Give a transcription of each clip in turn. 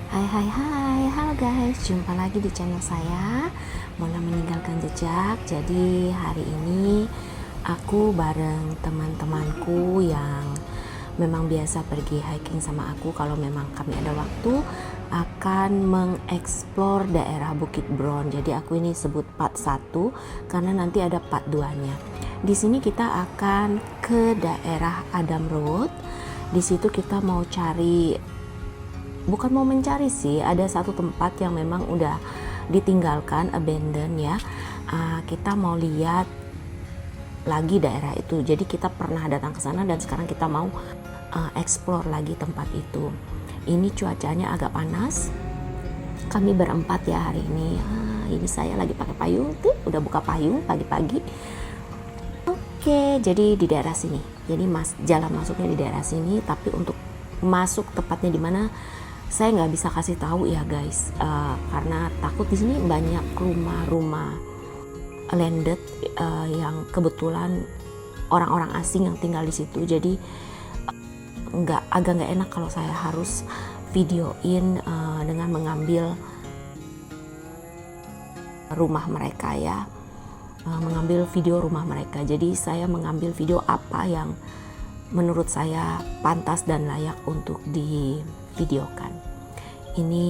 Hai, halo guys, jumpa lagi di channel saya Mona Meninggalkan Jejak. Jadi hari ini aku bareng teman-temanku yang memang biasa pergi hiking sama aku. Kalau memang kami ada waktu, akan mengeksplor daerah Bukit Bron. Jadi aku ini sebut part 1 karena nanti ada part 2-nya. Di sini kita akan ke daerah Adam Road. Di situ kita mau cari, bukan mau mencari sih, ada satu tempat yang memang udah ditinggalkan, abandon ya. Kita mau lihat lagi daerah itu. Jadi kita pernah datang ke sana dan sekarang kita mau explore lagi tempat itu. Ini cuacanya agak panas. Kami berempat ya hari ini. Ini saya lagi pakai payung tuh, udah buka payung pagi-pagi. Oke, jadi di daerah sini. Jadi jalan masuknya di daerah sini, tapi untuk masuk tepatnya di mana saya nggak bisa kasih tahu ya guys, karena takut di sini banyak rumah-rumah landed yang kebetulan orang-orang asing yang tinggal di situ. Jadi agak nggak enak kalau saya harus videoin dengan mengambil rumah mereka ya, mengambil video rumah mereka. Jadi saya mengambil video apa yang menurut saya pantas dan layak untuk divideokan. Ini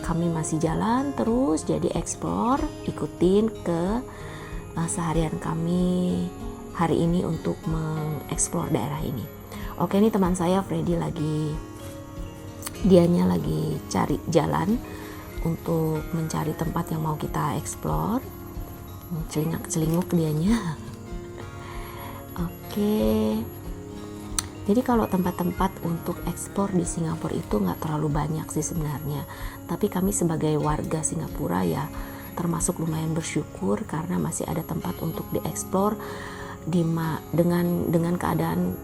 kami masih jalan terus, jadi explore, ikutin ke seharian kami hari ini untuk mengeksplor daerah ini. Oke, ini teman saya Freddy dianya lagi cari jalan untuk mencari tempat yang mau kita explore. Celingak-celinguk dianya. Oke. Jadi kalau tempat-tempat untuk ekspor di Singapura itu nggak terlalu banyak sih sebenarnya. Tapi kami sebagai warga Singapura ya termasuk lumayan bersyukur karena masih ada tempat untuk dieksplor dengan keadaan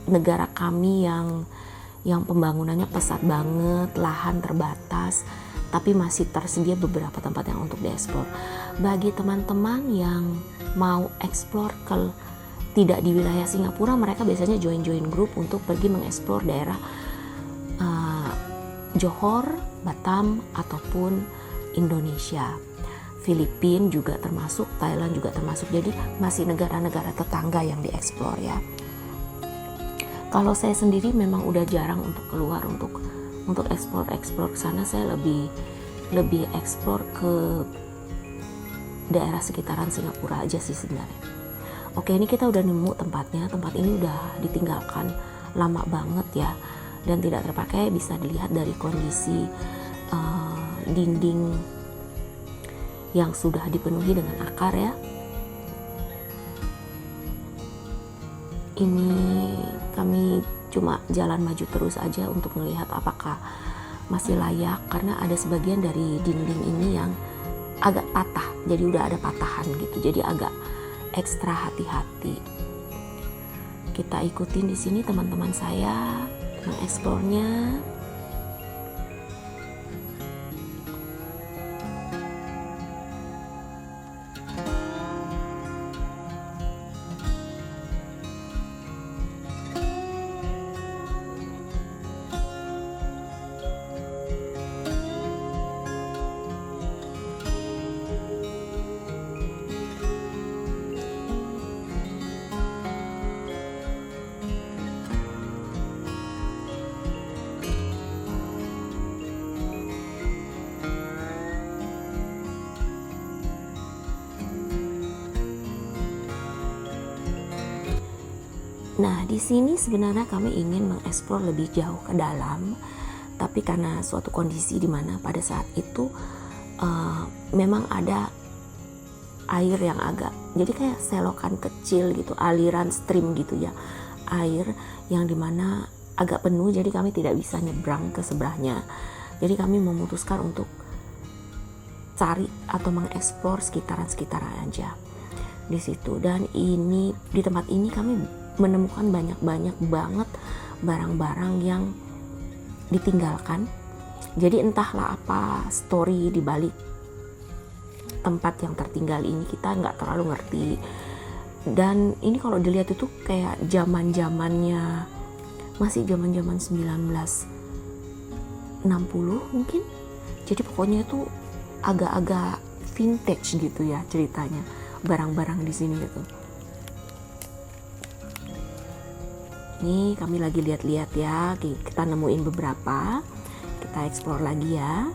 negara kami yang pembangunannya pesat banget, lahan terbatas, tapi masih tersedia beberapa tempat yang untuk dieksplor. Bagi teman-teman yang mau eksplor tidak di wilayah Singapura, mereka biasanya join grup untuk pergi mengeksplor daerah Johor, Batam, ataupun Indonesia. Filipina juga termasuk, Thailand juga termasuk. Jadi masih negara-negara tetangga yang dieksplor ya. Kalau saya sendiri memang udah jarang untuk keluar untuk eksplor ke sana. Saya lebih eksplor ke daerah sekitaran Singapura aja sih sebenarnya. Oke, ini kita udah nemu tempatnya. Tempat ini udah ditinggalkan lama banget ya dan tidak terpakai. Bisa dilihat dari kondisi dinding yang sudah dipenuhi dengan akar ya. Ini kami cuma jalan maju terus aja untuk melihat apakah masih layak, karena ada sebagian dari dinding ini yang agak patah. Jadi udah ada patahan gitu. Jadi agak ekstra hati-hati. Kita ikutin di sini teman-teman saya mengeksplornya. Nah, di sini sebenarnya kami ingin mengeksplor lebih jauh ke dalam, tapi karena suatu kondisi di mana pada saat itu memang ada air yang agak, jadi kayak selokan kecil gitu, aliran stream gitu ya, air yang dimana agak penuh, jadi kami tidak bisa nyebrang ke sebelahnya. Jadi kami memutuskan untuk cari atau mengeksplor sekitaran aja di situ. Dan ini di tempat ini kami menemukan banyak banget barang-barang yang ditinggalkan. Jadi entahlah apa story di balik tempat yang tertinggal ini, kita nggak terlalu ngerti. Dan ini kalau dilihat itu kayak masih zaman 19 60 mungkin. Jadi pokoknya itu agak-agak vintage gitu ya ceritanya, barang-barang di sini gitu. Ini kami lagi lihat-lihat ya, kita nemuin beberapa, kita explore lagi ya.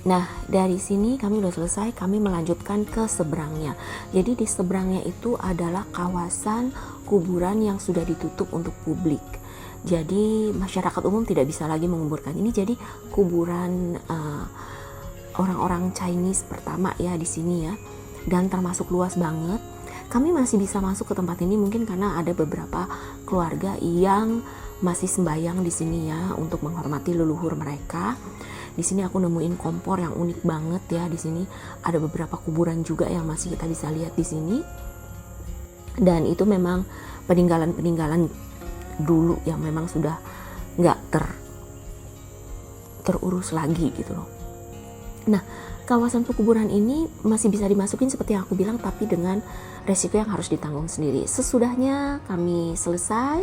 Nah, dari sini kami udah selesai, kami melanjutkan ke seberangnya. Jadi di seberangnya itu adalah kawasan kuburan yang sudah ditutup untuk publik. Jadi masyarakat umum tidak bisa lagi menguburkan ini. Jadi kuburan orang-orang Chinese pertama ya di sini ya. Dan termasuk luas banget. Kami masih bisa masuk ke tempat ini mungkin karena ada beberapa keluarga yang masih sembahyang di sini ya untuk menghormati leluhur mereka. Di sini aku nemuin kompor yang unik banget ya. Di sini ada beberapa kuburan juga yang masih kita bisa lihat di sini. Dan itu memang peninggalan-peninggalan dulu yang memang sudah nggak terurus lagi gitu loh. Nah, kawasan pekuburan ini masih bisa dimasukin seperti yang aku bilang, tapi dengan resiko yang harus ditanggung sendiri. Sesudahnya kami selesai,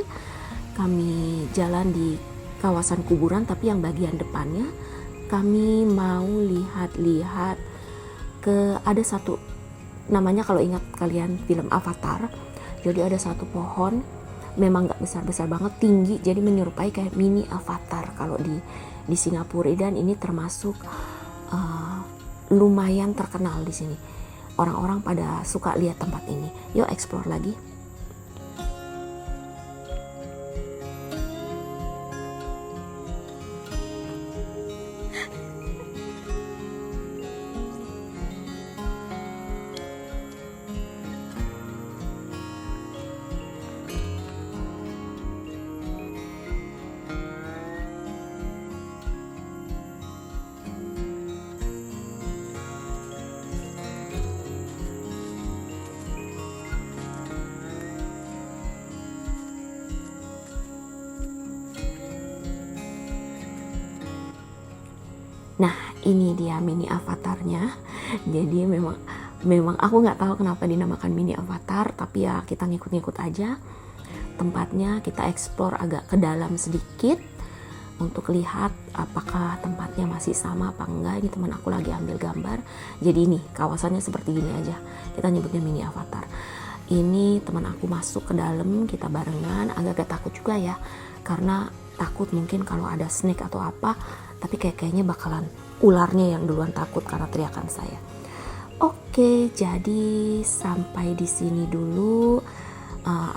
kami jalan di kawasan kuburan, tapi yang bagian depannya kami mau lihat-lihat ke ada satu namanya, kalau ingat kalian film Avatar, jadi ada satu pohon memang nggak besar-besar banget, tinggi, jadi menyerupai kayak mini Avatar kalau di Singapura. Dan ini termasuk lumayan terkenal di sini, orang-orang pada suka lihat tempat ini. Yuk explore lagi. Nah, ini dia mini avatarnya. Jadi memang aku nggak tahu kenapa dinamakan mini avatar, tapi ya kita ngikut-ngikut aja. Tempatnya kita explore agak ke dalam sedikit untuk lihat apakah tempatnya masih sama apa enggak. Ini teman aku lagi ambil gambar. Jadi ini kawasannya seperti gini aja. Kita nyebutnya mini avatar. Ini teman aku masuk ke dalam, kita barengan, agak-agak takut juga ya. Karena takut mungkin kalau ada snake atau apa, tapi kayaknya bakalan ularnya yang duluan takut karena teriakan saya. Oke, jadi sampai di sini dulu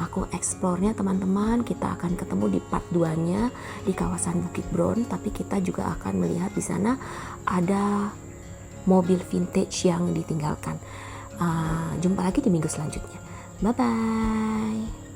aku explore-nya teman-teman. Kita akan ketemu di part 2-nya di kawasan Bukit Brown, tapi kita juga akan melihat di sana ada mobil vintage yang ditinggalkan. Jumpa lagi di minggu selanjutnya. Bye bye.